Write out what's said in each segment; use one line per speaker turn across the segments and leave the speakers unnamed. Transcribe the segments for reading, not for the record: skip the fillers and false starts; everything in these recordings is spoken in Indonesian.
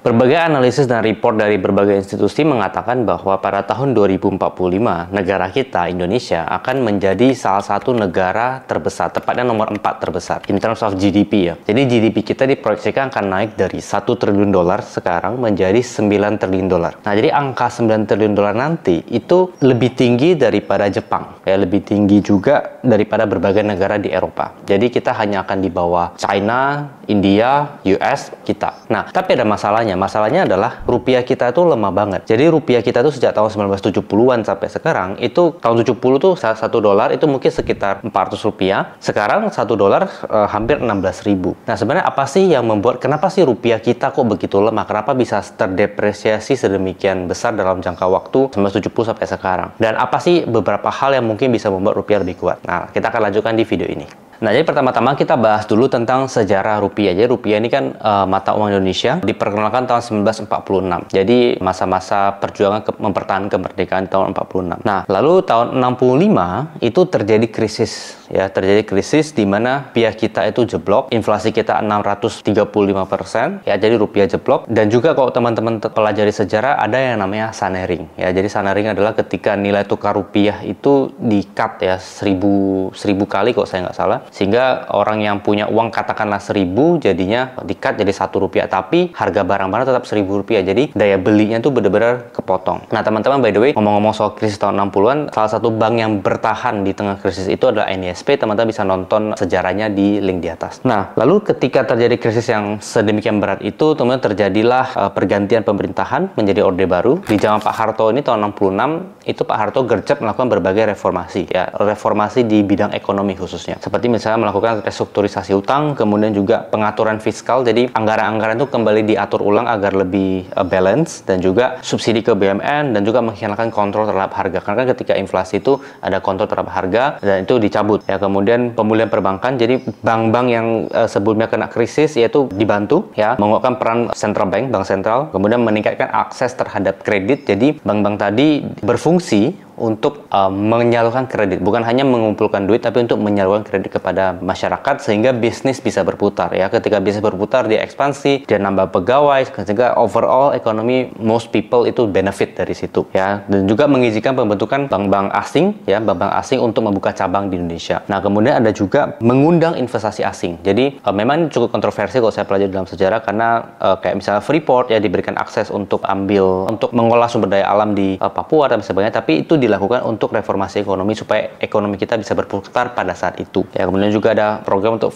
Berbagai analisis dan report dari berbagai institusi mengatakan bahwa pada tahun 2045, negara kita, Indonesia, akan menjadi salah satu negara terbesar, tepatnya nomor 4 terbesar, in terms of GDP ya. Jadi GDP kita diproyeksikan akan naik dari 1 triliun dolar sekarang menjadi 9 triliun dolar. Nah, jadi angka 9 triliun dolar nanti itu lebih tinggi daripada Jepang, ya, lebih tinggi juga daripada berbagai negara di Eropa. Jadi kita hanya akan di bawah China, India, US, kita. Nah, tapi ada masalahnya. Masalahnya adalah rupiah kita itu lemah banget. Jadi rupiah kita tuh sejak tahun 1970-an sampai sekarang, itu tahun 70 tuh 1 dolar itu mungkin sekitar 400 rupiah. Sekarang 1 dolar hampir 16.000. Nah, sebenarnya apa sih yang membuat, kenapa sih rupiah kita kok begitu lemah? Kenapa bisa terdepresiasi sedemikian besar dalam jangka waktu 1970 sampai sekarang? Dan apa sih beberapa hal yang mungkin bisa membuat rupiah lebih kuat? Nah, kita akan lanjutkan di video ini. Nah, jadi pertama-tama kita bahas dulu tentang sejarah rupiah. Jadi rupiah ini kan mata uang Indonesia, diperkenalkan tahun 1946. Jadi masa-masa perjuangan mempertahankan kemerdekaan tahun 46. Nah, lalu tahun 65 itu terjadi krisis, ya, terjadi krisis di mana rupiah kita itu jeblok, inflasi kita 635%, ya, jadi rupiah jeblok. Dan juga kalau teman-teman pelajari sejarah ada yang namanya sunering, ya. Jadi sunering adalah ketika nilai tukar rupiah itu di-cut ya 1000 kali kalau saya nggak salah. Sehingga orang yang punya uang katakanlah 1.000 jadinya di-cut jadi 1 rupiah, tapi harga barang-barang tetap 1.000 rupiah. Jadi daya belinya tuh benar-benar kepotong. Nah, teman-teman, by the way, ngomong-ngomong soal krisis tahun 60-an, salah satu bank yang bertahan di tengah krisis itu adalah NISP. Teman-teman bisa nonton sejarahnya di link di atas. Nah, lalu ketika terjadi krisis yang sedemikian berat itu, teman-teman, terjadilah pergantian pemerintahan menjadi Orde Baru. Di zaman Pak Harto ini tahun 66 itu Pak Harto gercep melakukan berbagai reformasi, ya, reformasi di bidang ekonomi khususnya. Seperti misalnya melakukan restrukturisasi utang, kemudian juga pengaturan fiskal, jadi anggaran-anggaran itu kembali diatur ulang agar lebih balance, dan juga subsidi ke BUMN, dan juga menghilangkan kontrol terhadap harga, karena kan ketika inflasi itu ada kontrol terhadap harga, dan itu dicabut, ya. Kemudian pemulihan perbankan, jadi bank-bank yang sebelumnya kena krisis yaitu dibantu, ya, menguatkan peran central bank, bank sentral, kemudian meningkatkan akses terhadap kredit, jadi bank-bank tadi berfungsi untuk menyalurkan kredit, bukan hanya mengumpulkan duit, tapi untuk menyalurkan kredit kepada masyarakat sehingga bisnis bisa berputar, ya. Ketika bisnis berputar, dia ekspansi, dia nambah pegawai, sehingga overall ekonomi most people itu benefit dari situ, ya. Dan juga mengizinkan pembentukan bank-bank asing, ya, bank-bank asing untuk membuka cabang di Indonesia. Nah, kemudian ada juga mengundang investasi asing. Jadi memang ini cukup kontroversi kalau saya pelajari dalam sejarah, karena kayak misalnya Freeport, ya, diberikan akses untuk mengolah sumber daya alam di Papua dan sebagainya, tapi itu dilakukan untuk reformasi ekonomi supaya ekonomi kita bisa berputar pada saat itu, ya. Kemudian juga ada program untuk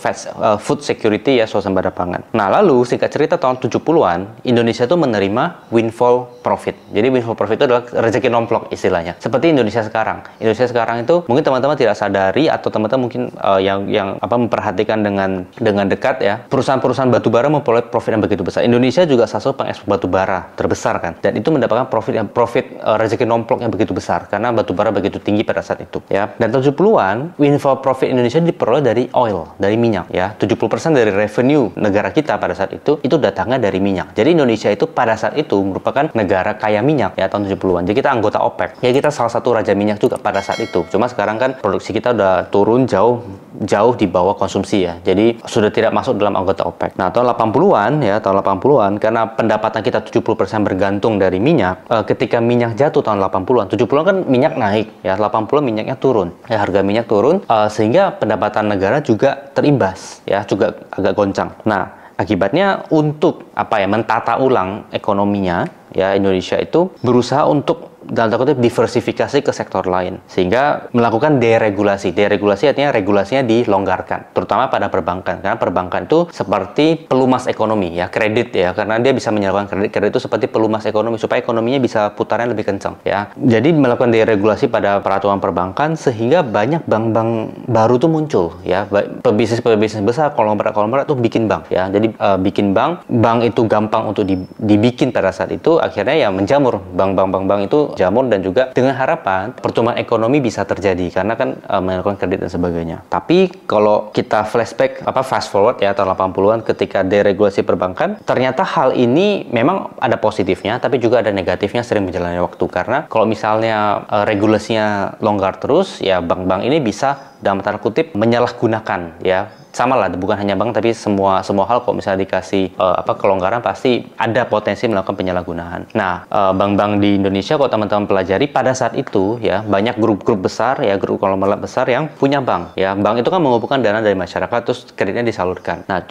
food security, ya, swasembada pangan. Nah, lalu singkat cerita tahun 70-an Indonesia itu menerima windfall profit. Jadi windfall profit itu adalah rezeki nomplok istilahnya. Seperti Indonesia sekarang. Indonesia sekarang itu mungkin teman-teman tidak sadari, atau teman-teman mungkin yang memperhatikan dengan dekat, ya. Perusahaan-perusahaan batubara memperoleh profit yang begitu besar. Indonesia juga salah satu pengekspor batubara terbesar, kan. Dan itu mendapatkan profit rezeki nomplok yang begitu besar karena batubara begitu tinggi pada saat itu, ya. Dan tahun 70-an windfall profit Indonesia diperoleh dari oil, dari minyak, ya. 70% dari revenue negara kita pada saat itu datangnya dari minyak. Jadi Indonesia itu pada saat itu merupakan negara kaya minyak, ya, tahun 70-an. Jadi kita anggota OPEC. Ya, kita salah satu raja minyak juga pada saat itu. Cuma sekarang kan produksi kita udah turun jauh di bawah konsumsi, ya. Jadi sudah tidak masuk dalam anggota OPEC. Nah, tahun 80-an, ya, tahun 80-an karena pendapatan kita 70% bergantung dari minyak, ketika minyak jatuh tahun 80-an, 70-an kan minyak naik, ya, 80 minyaknya turun, ya, harga minyak turun, sehingga pendapatan negara juga terimbas, ya, juga agak goncang. Nah, akibatnya untuk mentata ulang ekonominya, ya, Indonesia itu berusaha untuk dalam tanda kutip diversifikasi ke sektor lain, sehingga melakukan deregulasi. Deregulasi artinya regulasinya dilonggarkan, terutama pada perbankan, karena perbankan itu seperti pelumas ekonomi, ya, kredit, ya, karena dia bisa menyalurkan kredit itu seperti pelumas ekonomi supaya ekonominya bisa putaran lebih kencang, ya. Jadi melakukan deregulasi pada peraturan perbankan sehingga banyak bank-bank baru tuh muncul, ya. Pebisnis besar, konglomerat tuh bikin bank, ya. Jadi bikin bank itu gampang untuk dibikin pada saat itu, akhirnya ya menjamur bank itu jamur, dan juga dengan harapan pertumbuhan ekonomi bisa terjadi karena kan melakukan kredit dan sebagainya. Tapi kalau kita flashback fast forward, ya, tahun 80-an ketika deregulasi perbankan, ternyata hal ini memang ada positifnya tapi juga ada negatifnya sering berjalannya waktu, karena kalau misalnya regulasinya longgar terus, ya, bank-bank ini bisa dalam tanda kutip menyalahgunakan, ya, sama lah, bukan hanya bank tapi semua hal kalau misalnya dikasih kelonggaran pasti ada potensi melakukan penyalahgunaan. Nah, bank-bank di Indonesia kalau teman-teman pelajari pada saat itu ya banyak grup-grup besar ya, grup konglomerat besar yang punya bank ya. Bank itu kan mengumpulkan dana dari masyarakat terus kreditnya disalurkan. Nah,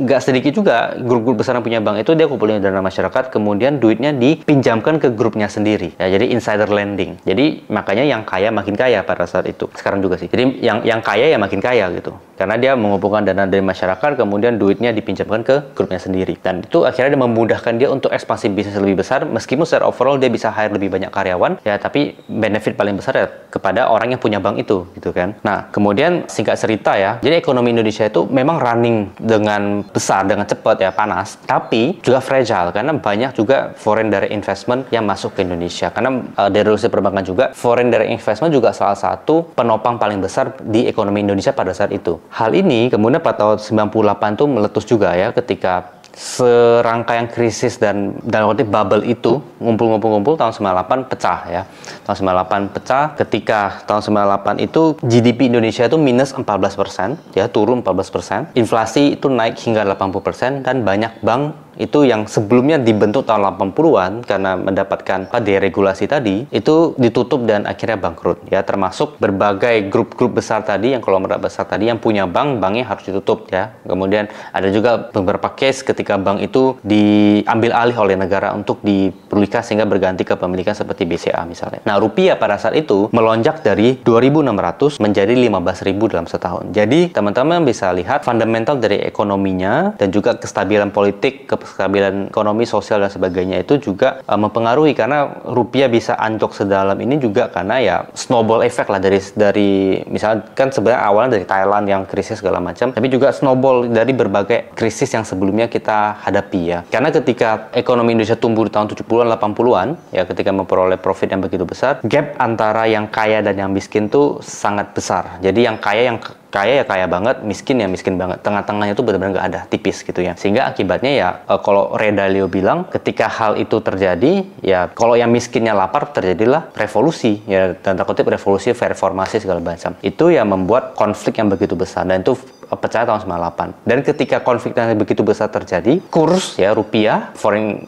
gak sedikit juga grup-grup besar yang punya bank itu dia kumpulin dana masyarakat kemudian duitnya dipinjamkan ke grupnya sendiri ya, jadi insider lending. Jadi makanya yang kaya makin kaya pada saat itu. Sekarang juga sih. Jadi yang kaya ya makin kaya gitu. Karena dia mengumpulkan dana dari masyarakat, kemudian duitnya dipinjamkan ke grupnya sendiri. Dan itu akhirnya memudahkan dia untuk ekspansi bisnis lebih besar, meskipun secara overall dia bisa hire lebih banyak karyawan, ya tapi benefit paling besar ya kepada orang yang punya bank itu, gitu kan. Nah, kemudian singkat cerita ya, jadi ekonomi Indonesia itu memang running dengan besar, dengan cepat ya, panas, tapi juga fragile, karena banyak juga foreign direct investment yang masuk ke Indonesia. Karena dari regulasi perbankan juga, foreign direct investment juga salah satu penopang paling besar di ekonomi Indonesia pada saat itu. Hal ini kemudian pada tahun 98 tuh meletus juga ya, ketika serangkaian krisis dan waktu bubble itu ngumpul tahun 98 pecah ya. Tahun 98 pecah, ketika tahun 98 itu GDP Indonesia itu minus 14% ya, turun 14%. Inflasi itu naik hingga 80% dan banyak bank itu yang sebelumnya dibentuk tahun 80-an karena mendapatkan deregulasi tadi itu ditutup dan akhirnya bangkrut ya, termasuk berbagai grup-grup besar tadi yang konglomerat besar tadi yang punya banknya harus ditutup ya. Kemudian ada juga beberapa case ketika bank itu diambil alih oleh negara untuk dipulihkan sehingga berganti ke pemilikan seperti BCA misalnya. Nah, rupiah pada saat itu melonjak dari 2.600 menjadi 15.000 dalam setahun. Jadi teman-teman bisa lihat fundamental dari ekonominya dan juga kestabilan politik, kestabilan ekonomi, sosial dan sebagainya itu juga mempengaruhi, karena rupiah bisa anjlok sedalam ini juga karena ya snowball effect lah dari misalnya kan sebenarnya awalnya dari Thailand yang krisis segala macam, tapi juga snowball dari berbagai krisis yang sebelumnya kita hadapi ya. Karena ketika ekonomi Indonesia tumbuh di tahun 70-an 80-an ya, ketika memperoleh profit yang begitu besar, gap antara yang kaya dan yang miskin tuh sangat besar. Jadi yang kaya ya kaya banget, miskin ya miskin banget. Tengah-tengahnya itu benar-benar nggak ada, tipis gitu ya. Sehingga akibatnya ya kalau Ray Dalio bilang ketika hal itu terjadi ya, kalau yang miskinnya lapar terjadilah revolusi ya, tanda kutip revolusi, reformasi segala macam. Itu ya membuat konflik yang begitu besar dan itu pecah tahun 98. Dan ketika konflik yang begitu besar terjadi, kurs ya rupiah,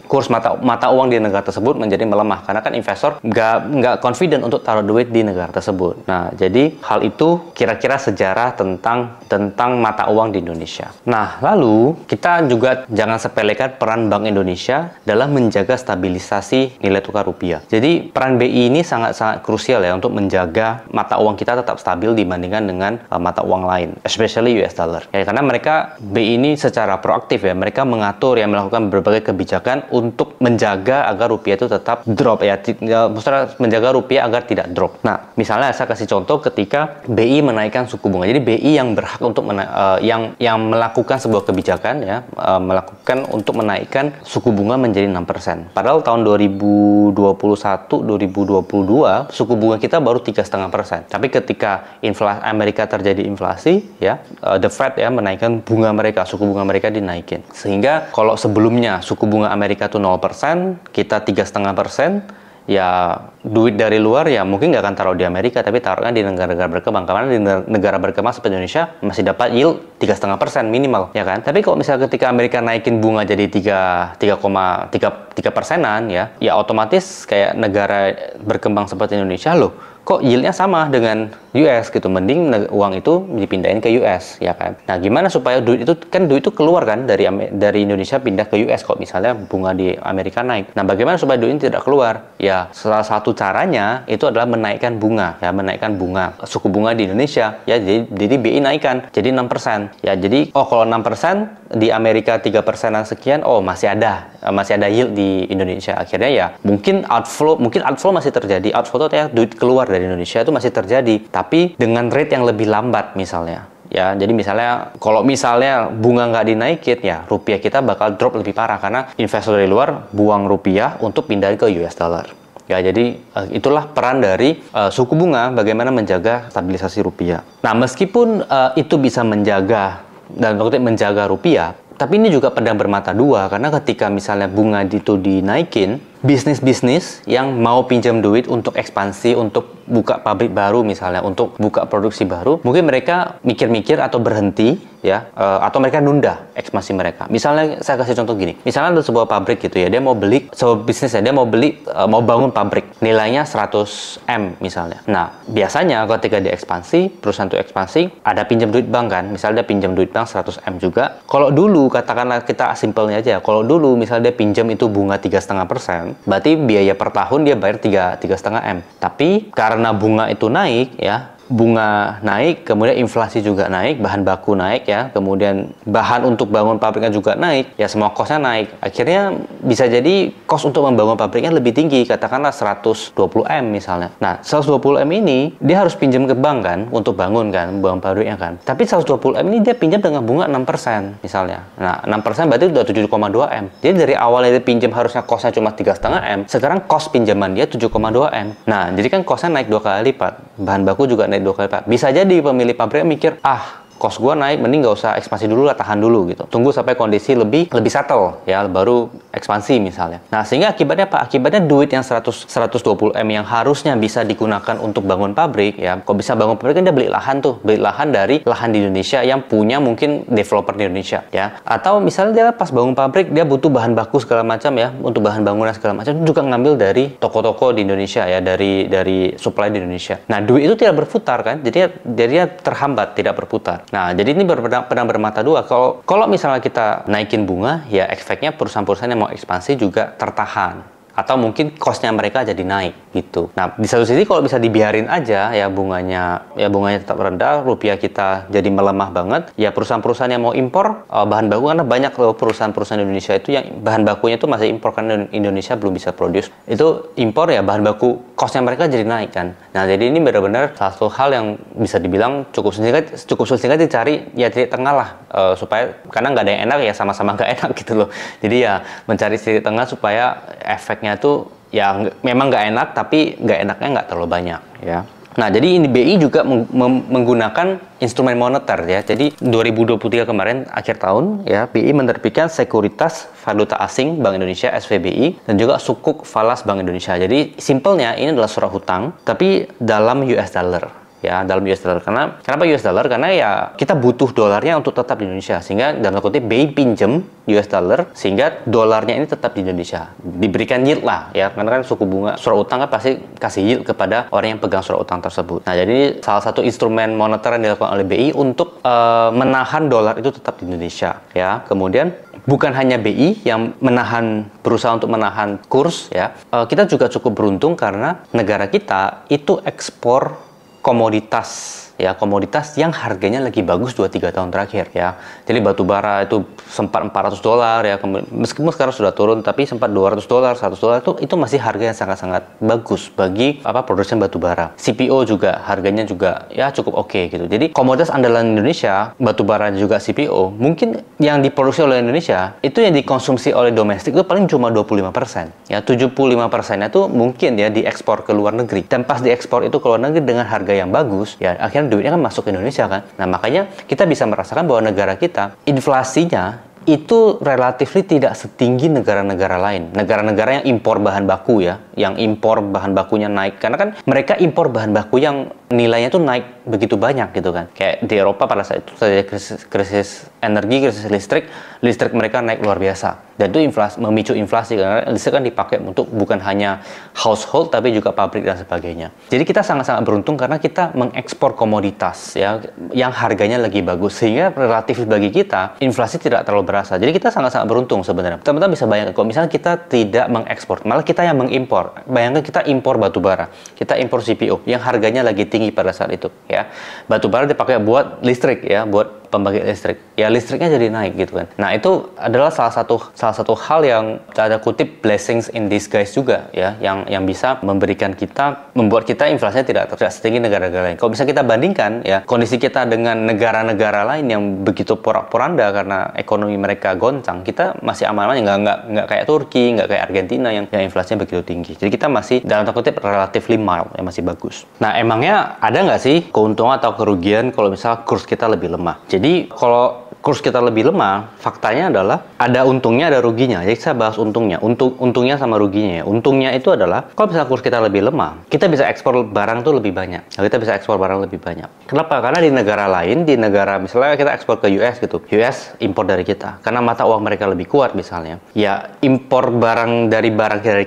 kurs mata uang di negara tersebut menjadi melemah karena kan investor nggak confident untuk taruh duit di negara tersebut. Nah, jadi hal itu kira-kira sejarah tentang mata uang di Indonesia. Nah, lalu kita juga jangan sepelekan peran Bank Indonesia dalam menjaga stabilisasi nilai tukar rupiah. Jadi peran BI ini sangat-sangat krusial ya untuk menjaga mata uang kita tetap stabil dibandingkan dengan mata uang lain, especially US dollar. Ya, karena BI ini secara proaktif ya, mereka mengatur ya, melakukan berbagai kebijakan untuk menjaga agar rupiah itu tetap drop ya, maksudnya menjaga rupiah agar tidak drop. Nah, misalnya saya kasih contoh ketika BI menaikkan suku bunga. Jadi BI yang berhak untuk yang melakukan sebuah kebijakan ya, melakukan untuk menaikkan suku bunga menjadi 6%. Padahal tahun 2021-2022 suku bunga kita baru 3,5%. Tapi ketika Amerika terjadi inflasi ya, the Fed ya menaikkan bunga mereka, suku bunga mereka dinaikin. Sehingga kalau sebelumnya suku bunga Amerika itu 0%, kita 3,5%, ya duit dari luar ya mungkin nggak akan taruh di Amerika, tapi taruhnya di negara-negara berkembang. Karena di negara berkembang seperti Indonesia masih dapat yield 3,5% minimal, ya kan? Tapi kalau misalnya ketika Amerika naikin bunga jadi 3,3%-an ya otomatis kayak negara berkembang seperti Indonesia, loh kok yieldnya sama dengan US gitu, mending uang itu dipindahin ke US ya kan. Nah, gimana supaya duit itu keluar kan dari Indonesia pindah ke US kok misalnya bunga di Amerika naik. Nah, bagaimana supaya duit ini tidak keluar? Ya, salah satu caranya itu adalah menaikkan bunga suku bunga di Indonesia ya. Jadi BI naikkan jadi 6%. Ya, jadi kalau 6% di Amerika 3%-an sekian, masih ada yield di Indonesia. Akhirnya ya mungkin outflow masih terjadi. Outflow itu ya duit keluar dari Indonesia itu masih terjadi, tapi dengan rate yang lebih lambat misalnya. Ya, jadi kalau misalnya bunga nggak dinaikin, ya rupiah kita bakal drop lebih parah karena investor dari luar buang rupiah untuk pindah ke US dollar. Ya, jadi itulah peran dari suku bunga bagaimana menjaga stabilisasi rupiah. Nah, meskipun itu bisa menjaga rupiah, tapi ini juga pedang bermata dua, karena ketika misalnya bunga itu dinaikin, bisnis-bisnis yang mau pinjam duit untuk ekspansi, untuk buka pabrik baru misalnya, untuk buka produksi baru, mungkin mereka mikir-mikir atau berhenti ya, atau mereka nunda ekspansi mereka. Misalnya saya kasih contoh gini, misalnya ada sebuah pabrik gitu ya, dia mau beli sebuah bisnis ya, dia mau beli, mau bangun pabrik, nilainya 100 M misalnya. Nah, biasanya ketika dia ekspansi, perusahaan itu ekspansi, ada pinjam duit bank kan, misalnya dia pinjam duit bank 100 M juga. Kalau dulu, katakanlah kita simpelnya aja, kalau dulu misalnya dia pinjam itu bunga 3,5%, berarti biaya per tahun dia bayar 3,5 M. Tapi karena bunga itu naik ya, bunga naik, kemudian inflasi juga naik, bahan baku naik ya, kemudian bahan untuk bangun pabriknya juga naik, ya semua kosnya naik. Akhirnya bisa jadi kos untuk membangun pabriknya lebih tinggi, katakanlah 120 M misalnya. Nah, 120 M ini dia harus pinjam ke bank kan, untuk bangun pabriknya kan. Tapi 120 M ini dia pinjam dengan bunga 6% misalnya. Nah, 6% berarti udah 7,2 M. Jadi dari awalnya dia pinjam harusnya kosnya cuma 3,5 M, sekarang kos pinjaman dia 7,2 M. Nah, jadi kan kosnya naik 2 kali lipat, bahan baku juga naik 2 kali lipat. Bisa jadi pemilik pabrik mikir, kos gua naik, mending nggak usah ekspansi dulu lah, tahan dulu gitu. Tunggu sampai kondisi lebih settle ya, baru ekspansi misalnya. Nah, sehingga akibatnya apa? Akibatnya duit yang 120 M yang harusnya bisa digunakan untuk bangun pabrik ya, kok bisa bangun pabrik kan dia beli lahan tuh, beli lahan dari lahan di Indonesia yang punya mungkin developer di Indonesia ya. Atau misalnya dia pas bangun pabrik, dia butuh bahan baku segala macam ya, untuk bahan bangunan segala macam juga ngambil dari toko-toko di Indonesia ya, dari supply di Indonesia. Nah, duit itu tidak berputar kan, jadi dia terhambat, tidak berputar. Nah, jadi ini pedang bermata dua. Kalau misalnya kita naikin bunga, ya efeknya perusahaan-perusahaan yang mau ekspansi juga tertahan. Atau mungkin kosnya mereka jadi naik gitu. Nah, di satu sisi kalau bisa dibiarin aja ya bunganya tetap rendah, rupiah kita jadi melemah banget, ya perusahaan-perusahaan yang mau impor bahan baku, karena banyak loh perusahaan-perusahaan Indonesia itu yang bahan bakunya itu masih impor karena Indonesia belum bisa produce. Itu impor ya, bahan baku kosnya mereka jadi naik kan. Nah, jadi ini benar-benar satu hal yang bisa dibilang cukup sulit dicari ya titik tengah lah, supaya karena nggak ada yang enak ya, sama-sama nggak enak gitu loh. Jadi ya mencari titik tengah supaya efeknya itu ya memang nggak enak, tapi nggak enaknya nggak terlalu banyak ya. Nah, jadi ini BI juga menggunakan instrumen moneter ya. Jadi 2023 kemarin akhir tahun ya, BI menerbitkan sekuritas valuta asing Bank Indonesia SVBI dan juga sukuk falas Bank Indonesia. Jadi simpelnya ini adalah surat hutang tapi dalam US dollar. Ya, dalam US dollar. Kenapa US dollar? Karena ya kita butuh dolarnya untuk tetap di Indonesia, sehingga dalam kutip BI pinjem US dollar sehingga dolarnya ini tetap di Indonesia, diberikan yield lah ya, karena kan suku bunga surat utang kan pasti kasih yield kepada orang yang pegang surat utang tersebut. Nah, jadi salah satu instrumen moneter yang dilakukan oleh BI untuk menahan dolar itu tetap di Indonesia ya. Kemudian bukan hanya BI yang berusaha untuk menahan kurs ya, kita juga cukup beruntung karena negara kita itu ekspor komoditas yang harganya lagi bagus 2-3 tahun terakhir ya. Jadi batu bara itu sempat $400 ya, meskipun sekarang sudah turun, tapi sempat $200, $100 itu masih harga yang sangat-sangat bagus bagi produsen batu bara. CPO juga harganya juga ya cukup oke gitu. Jadi komoditas andalan Indonesia, batu bara juga CPO, mungkin yang diproduksi oleh Indonesia itu yang dikonsumsi oleh domestik itu paling cuma 25%. Ya, 75%-nya itu mungkin ya diekspor ke luar negeri. Dan pas diekspor itu ke luar negeri dengan harga yang bagus, ya akhirnya duitnya kan masuk ke Indonesia kan. Nah, makanya kita bisa merasakan bahwa negara kita inflasinya itu relatif tidak setinggi negara-negara lain. Negara-negara yang impor bahan baku ya, yang impor bahan bakunya naik. Karena kan mereka impor bahan baku yang nilainya tuh naik begitu banyak gitu kan. Kayak di Eropa pada saat itu terjadi krisis energi, krisis listrik mereka naik luar biasa. Dan itu memicu inflasi karena listrik kan dipakai untuk bukan hanya household tapi juga pabrik dan sebagainya. Jadi kita sangat-sangat beruntung karena kita mengekspor komoditas ya yang harganya lagi bagus, sehingga relatif bagi kita inflasi tidak terlalu berasa. Jadi kita sangat-sangat beruntung sebenarnya. Teman-teman bisa bayangkan kalau misalnya kita tidak mengekspor, malah kita yang mengimpor. Bayangkan kita impor batu bara, kita impor CPO yang harganya lagi tinggi pada saat itu ya. Batu bara dipakai buat listrik ya, buat pembangkit listrik. Ya listriknya jadi naik gitu kan. Nah, itu adalah salah satu hal yang ada kutip blessings in disguise juga ya, yang bisa membuat kita inflasinya tidak setinggi negara-negara lain. Kalau bisa kita bandingkan ya kondisi kita dengan negara-negara lain yang begitu porak-poranda karena ekonomi mereka goncang, kita masih aman-aman, nggak kayak Turki, nggak kayak Argentina yang inflasinya begitu tinggi. Jadi kita masih dalam tanda kutip relatively mild, yang masih bagus. Nah, emangnya ada nggak sih keuntungan atau kerugian kalau misalnya kurs kita lebih lemah? Jadi kalau kurs kita lebih lemah, faktanya adalah ada untungnya, ada ruginya. Jadi saya bahas untungnya. Untungnya sama ruginya ya. Untungnya itu adalah kalau misalnya kurs kita lebih lemah, kita bisa ekspor barang tuh lebih banyak. Nah, kita bisa ekspor barang lebih banyak. Kenapa? Karena di negara lain, di negara misalnya kita ekspor ke US gitu, US impor dari kita. Karena mata uang mereka lebih kuat misalnya. Ya impor barang dari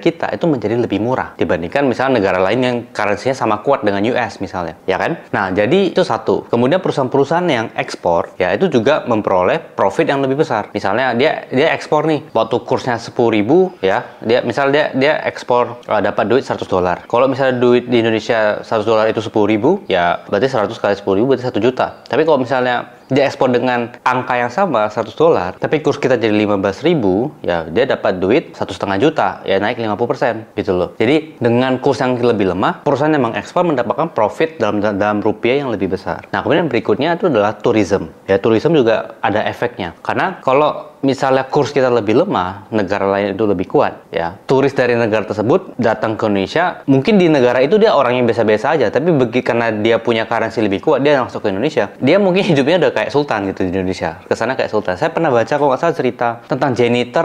kita itu menjadi lebih murah dibandingkan misalnya negara lain yang currency-nya sama kuat dengan US misalnya, ya kan? Nah, jadi itu satu. Kemudian perusahaan-perusahaan yang ekspor, ya itu juga memperoleh profit yang lebih besar. Misalnya dia ekspor nih, waktu kursnya 10.000 ya, dia ekspor dapat duit $100. Kalau misalnya duit di Indonesia $100 itu 10.000, ya berarti 100 kali 10.000 berarti 1 juta. Tapi kalau misalnya dia ekspor dengan angka yang sama $100, tapi kurs kita jadi 15.000, ya dia dapat duit 1,5 juta, ya naik 50% gitu loh. Jadi dengan kurs yang lebih lemah, perusahaan yang mengekspor mendapatkan profit dalam rupiah yang lebih besar. Nah, kemudian berikutnya itu adalah tourism. Ya, tourism juga ada efeknya. Karena kalau misalnya kurs kita lebih lemah, negara lain itu lebih kuat, ya. Turis dari negara tersebut datang ke Indonesia, mungkin di negara itu dia orang yang biasa-biasa aja, tapi karena dia punya currency lebih kuat, dia masuk ke Indonesia. Dia mungkin hidupnya udah kayak sultan gitu di Indonesia. Kesana kayak sultan. Saya pernah baca kalau nggak salah cerita tentang janitor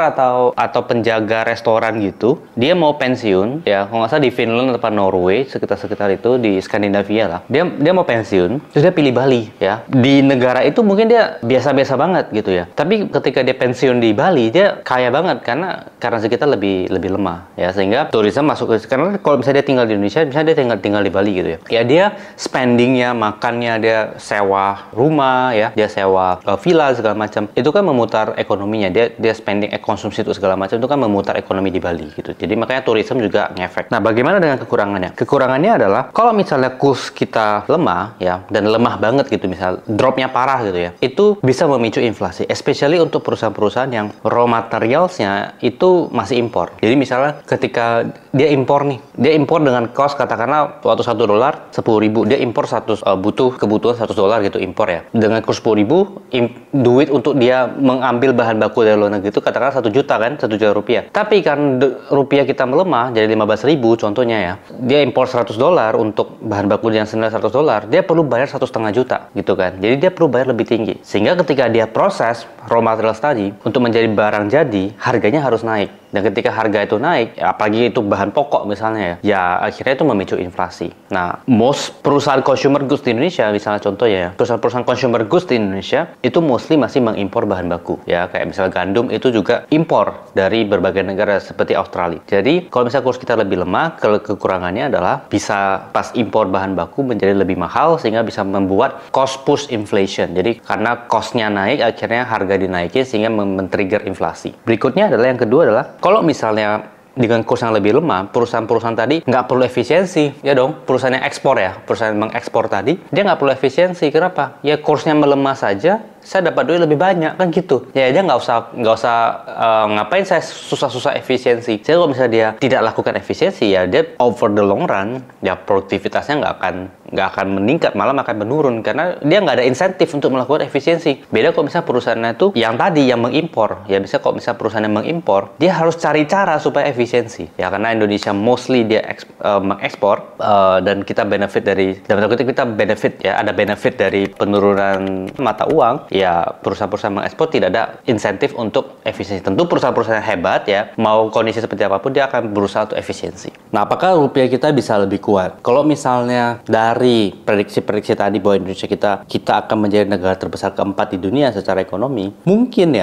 atau penjaga restoran gitu. Dia mau pensiun, ya kalau nggak salah di Finland atau Norway, sekitar itu di Skandinavia lah. Dia mau pensiun, terus dia pilih Bali, ya. Di negara itu mungkin dia biasa-biasa banget gitu ya. Tapi ketika dia pensiun di Bali, dia kaya banget karena currency kita lebih lemah, ya, sehingga turisme masuk ke, karena kalau misalnya dia tinggal di Indonesia, misalnya dia tinggal di Bali gitu ya, ya dia spendingnya, makannya, dia sewa rumah, ya, dia sewa villa segala macam, itu kan memutar ekonominya, dia spending konsumsi itu segala macam, itu kan memutar ekonomi di Bali gitu. Jadi makanya turisme juga ngefek. Nah, bagaimana dengan kekurangannya? Kekurangannya adalah kalau misalnya kurs kita lemah, ya, dan lemah banget gitu, misal dropnya parah gitu ya, itu bisa memicu inflasi, especially untuk perusahaan yang raw materialsnya itu masih impor. Jadi misalnya ketika dia impor nih, dia impor dengan cost katakanlah waktu $1 10.000, dia impor butuh kebutuhan $100 gitu impor ya. Dengan kurs 10.000, duit untuk dia mengambil bahan baku dari luar negeri itu katakanlah 1 juta kan, 1 juta rupiah. Tapi kan rupiah kita melemah jadi 15.000 contohnya ya. Dia impor $100 untuk bahan baku yang senilai $100, dia perlu bayar 1,5 juta gitu kan. Jadi dia perlu bayar lebih tinggi. Sehingga ketika dia proses raw materials tadi untuk menjadi barang jadi, harganya harus naik. Dan ketika harga itu naik, ya, apalagi itu bahan pokok misalnya ya akhirnya itu memicu inflasi. Nah, most perusahaan consumer goods di Indonesia, misalnya contohnya ya, perusahaan consumer goods di Indonesia itu mostly masih mengimpor bahan baku. Ya, kayak misalnya gandum itu juga impor dari berbagai negara seperti Australia. Jadi, kalau misalnya kurs kita lebih lemah, kekurangannya adalah bisa pas impor bahan baku menjadi lebih mahal sehingga bisa membuat cost push inflation. Jadi, karena costnya naik, akhirnya harga dinaikin sehingga men-trigger inflasi. Berikutnya adalah yang kedua adalah kalau misalnya dengan kurs yang lebih lemah, perusahaan-perusahaan tadi nggak perlu efisiensi, ya dong. Perusahaan yang ekspor ya, perusahaan yang mengekspor tadi, dia nggak perlu efisiensi. Kenapa? Ya kursnya melemah saja, saya dapat duit lebih banyak kan gitu. Ya dia nggak usah ngapain saya susah-susah efisiensi. Jadi kalau misalnya dia tidak lakukan efisiensi, ya dia over the long run, ya produktivitasnya nggak akan meningkat, malah akan menurun karena dia nggak ada insentif untuk melakukan efisiensi. Beda kalau misalnya perusahaannya itu yang tadi yang mengimpor, ya bisa kalau misalnya perusahaan yang mengimpor, dia harus cari cara supaya efisiensi. Ya karena Indonesia mostly dia mengekspor dan kita benefit dari, dalam tanda kutip kita benefit ya, ada benefit dari penurunan mata uang. Ya perusahaan-perusahaan mengekspor tidak ada insentif untuk efisiensi. Tentu perusahaan-perusahaan yang hebat ya, mau kondisi seperti apapun dia akan berusaha untuk efisiensi. Nah, apakah rupiah kita bisa lebih kuat? Kalau misalnya dari prediksi-prediksi tadi bahwa Indonesia kita akan menjadi negara terbesar keempat di dunia secara ekonomi, mungkin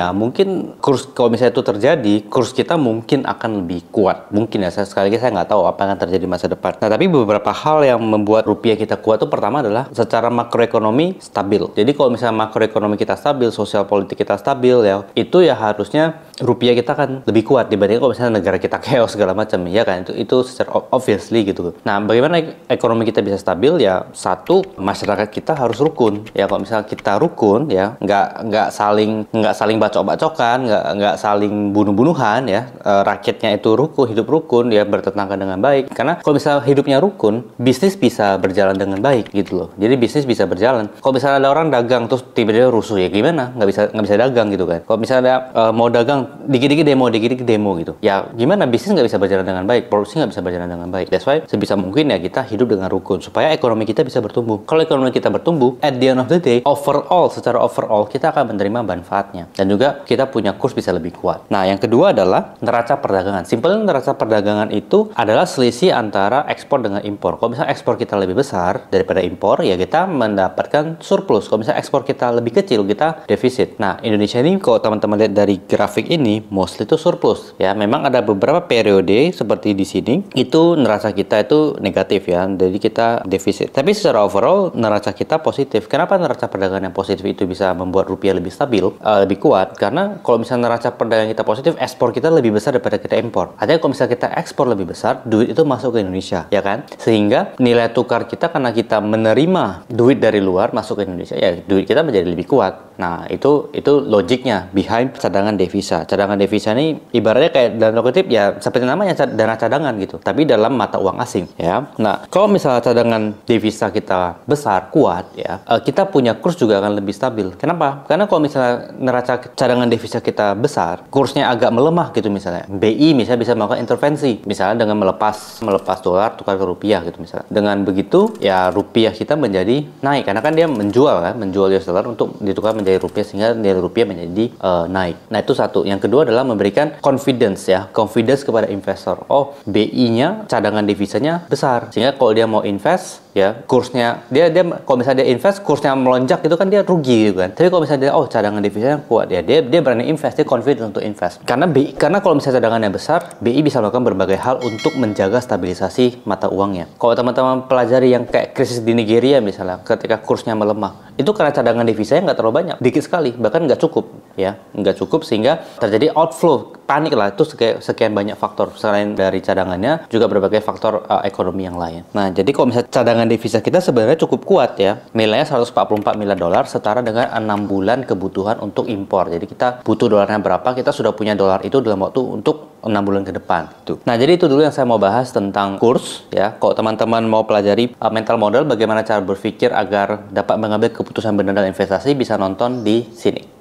kurs kalau misalnya itu terjadi, kurs kita mungkin akan lebih kuat. Mungkin ya, sekali lagi saya nggak tahu apa yang akan terjadi masa depan. Nah, tapi beberapa hal yang membuat rupiah kita kuat itu pertama adalah secara makroekonomi stabil. Jadi kalau misalnya makroekonomi kita stabil, sosial politik kita stabil ya, itu ya harusnya rupiah kita kan lebih kuat dibanding kalau misalnya negara kita chaos segala macam, ya kan, itu secara obviously gitu. Nah, bagaimana ekonomi kita bisa stabil? Ya satu, masyarakat kita harus rukun. Ya kalau misalnya kita rukun ya, nggak saling bacok-bacokan, nggak saling bunuh-bunuhan ya, rakyatnya itu rukun, hidup rukun, ya bertetangga dengan baik. Karena kalau misalnya hidupnya rukun, bisnis bisa berjalan dengan baik gitu loh. Jadi bisnis bisa berjalan. Kalau misalnya ada orang dagang terus tiba-tiba rusuh rusuh ya gimana? Nggak bisa dagang gitu kan. Kalau misalnya mau dagang dikit-dikit demo gitu. Ya gimana, bisnis nggak bisa berjalan dengan baik, produksi nggak bisa berjalan dengan baik. That's why sebisa mungkin ya kita hidup dengan rukun supaya ekonomi kita bisa bertumbuh. Kalau ekonomi kita bertumbuh, at the end of the day, secara overall kita akan menerima manfaatnya. Dan juga kita punya kurs bisa lebih kuat. Nah, yang kedua adalah neraca perdagangan. Simpelnya neraca perdagangan itu adalah selisih antara ekspor dengan impor. Kalau misalnya ekspor kita lebih besar daripada impor, ya kita mendapatkan surplus. Kalau misalnya ekspor kita lebih kecil, kita defisit. Nah, Indonesia ini kalau teman-teman lihat dari grafik ini, mostly itu surplus. Ya, memang ada beberapa periode seperti di sini, itu neraca kita itu negatif ya, jadi kita defisit. Tapi secara overall, neraca kita positif. Kenapa neraca perdagangan yang positif itu bisa membuat rupiah lebih stabil, lebih kuat? Karena kalau misalnya neraca perdagangan kita positif, ekspor kita lebih besar daripada kita impor. Artinya kalau misalnya kita ekspor lebih besar, duit itu masuk ke Indonesia, ya kan? Sehingga nilai tukar kita karena kita menerima duit dari luar masuk ke Indonesia, ya duit kita menjadi lebih kuat. Nah, itu logiknya behind cadangan devisa. Cadangan devisa ini ibaratnya kayak dalam tanda kutip ya seperti namanya dana cadangan gitu, tapi dalam mata uang asing ya. Nah, kalau misalnya cadangan devisa kita besar, kuat ya, kita punya kurs juga akan lebih stabil. Kenapa? Karena kalau misalnya neraca cadangan devisa kita besar, kursnya agak melemah gitu misalnya. BI misalnya bisa melakukan intervensi, misalnya dengan melepas dolar tukar ke rupiah gitu misalnya. Dengan begitu ya rupiah kita menjadi naik karena kan dia menjual US dollar untuk ditukar menjadi rupiah sehingga nilai rupiah menjadi naik. Nah, itu satu. Yang kedua adalah memberikan confidence kepada investor. Oh, BI-nya cadangan devisanya besar sehingga kalau dia mau invest ya kursnya dia kalau misalnya dia invest kursnya melonjak itu kan dia rugi gitu kan. Tapi kalau misalnya dia cadangan devisanya kuat ya dia berani invest, dia confident untuk invest. Karena kalau misalnya cadangannya besar, BI bisa melakukan berbagai hal untuk menjaga stabilisasi mata uangnya. Kalau teman-teman pelajari yang kayak krisis di Nigeria misalnya, ketika kursnya melemah, itu karena cadangan devisanya nggak terlalu banyak, dikit sekali, bahkan nggak cukup sehingga terjadi outflow, panik lah. Itu sekian banyak faktor selain dari cadangannya juga berbagai faktor ekonomi yang lain. Nah, jadi kalau misalnya cadangan devisa kita sebenarnya cukup kuat ya, nilainya 144 miliar dolar setara dengan 6 bulan kebutuhan untuk impor. Jadi kita butuh dolarnya berapa, kita sudah punya dolar itu dalam waktu untuk 6 bulan ke depan gitu. Nah, jadi itu dulu yang saya mau bahas tentang kurs ya. Kalau teman-teman mau pelajari mental model, bagaimana cara berpikir agar dapat mengambil keputusan benar dalam investasi, bisa nonton di sini.